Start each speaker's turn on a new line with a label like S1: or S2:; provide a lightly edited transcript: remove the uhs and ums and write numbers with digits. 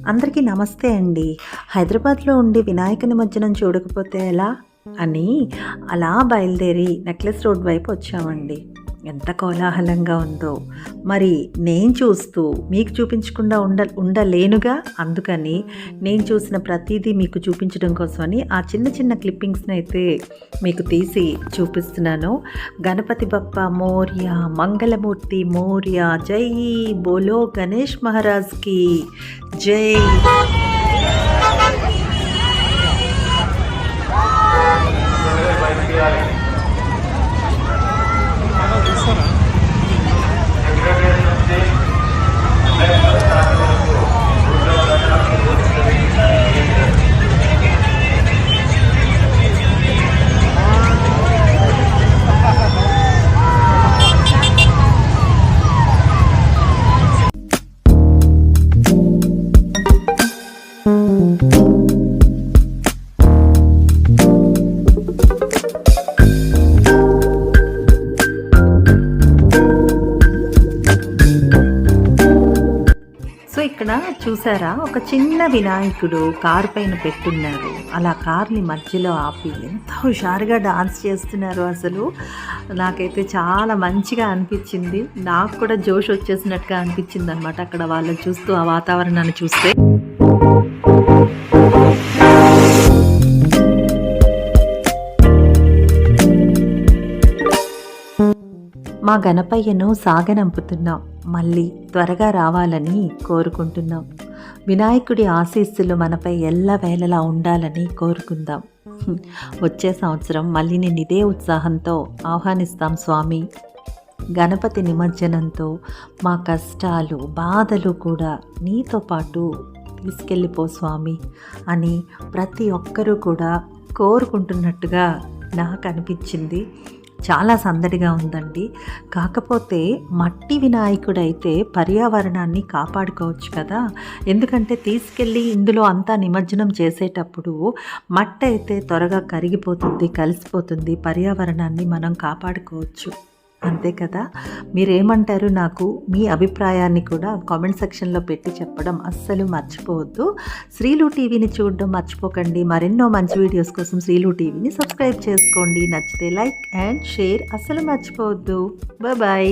S1: అందరికీ నమస్తే అండి. హైదరాబాద్‌లో ఉండి వినాయక నిమజ్జనం చూడకపోతే ఎలా అని అలా బయలుదేరి నెక్లెస్ రోడ్ వైపు వచ్చామండి. ఎంత కోలాహలంగా ఉందో. మరి నేను చూస్తూ మీకు చూపించకుండా ఉండలేనుగా. అందుకని నేను చూసిన ప్రతీదీ మీకు చూపించడం కోసమని ఆ చిన్న చిన్న క్లిప్పింగ్స్‌నైతే మీకు తీసి చూపిస్తున్నాను. గణపతి బప్ప మోర్య, మంగళమూర్తి మోర్య, జై బోలో గణేష్ మహారాజ్‌కి జై. ఇక్కడ చూసారా, ఒక చిన్న వినాయకుడు కారు పైన పెట్టున్నారు. అలా కార్ని మధ్యలో ఆపి ఎంత హుషారుగా డాన్స్ చేస్తున్నారు. అసలు నాకైతే చాలా మంచిగా అనిపించింది. నాకు కూడా జోష్ వచ్చేసినట్టుగా అనిపించింది అనమాట అక్కడ వాళ్ళని చూస్తూ, ఆ వాతావరణాన్ని చూస్తే. మా గణపయ్యను సాగనంపుతున్నాం. మళ్ళీ త్వరగా రావాలని కోరుకుంటున్నాం. వినాయకుడి ఆశీస్సులు మనపై ఎల్లవేళలా ఉండాలని కోరుకుందాం. వచ్చే సంవత్సరం మళ్ళీ నేను ఇదే ఉత్సాహంతో ఆహ్వానిస్తాం స్వామి. గణపతి నిమజ్జనంతో మా కష్టాలు బాధలు కూడా నీతో పాటు తీసుకెళ్ళిపో స్వామి అని ప్రతి ఒక్కరూ కూడా కోరుకుంటున్నట్టుగా నాకు అనిపించింది. చాలా సందడిగా ఉందండి. కాకపోతే మట్టి వినాయకుడైతే పర్యావరణాన్ని కాపాడుకోవచ్చు కదా. ఎందుకంటే తీసుకెళ్ళి ఇందులో అంతా నిమజ్జనం చేసేటప్పుడు మట్టి అయితే త్వరగా కరిగిపోతుంది, కలిసిపోతుంది. పర్యావరణాన్ని మనం కాపాడుకోవచ్చు, అంతే కదా. మీరేమంటారు? నాకు మీ అభిప్రాయాన్ని కూడా కామెంట్ సెక్షన్లో పెట్టి చెప్పడం అస్సలు మర్చిపోవద్దు. శ్రీలు టీవీని చూడడం మర్చిపోకండి. మరెన్నో మంచి వీడియోస్ కోసం శ్రీలు టీవీని సబ్స్క్రైబ్ చేసుకోండి. నచ్చితే లైక్ అండ్ షేర్ అస్సలు మర్చిపోవద్దు. బాయ్.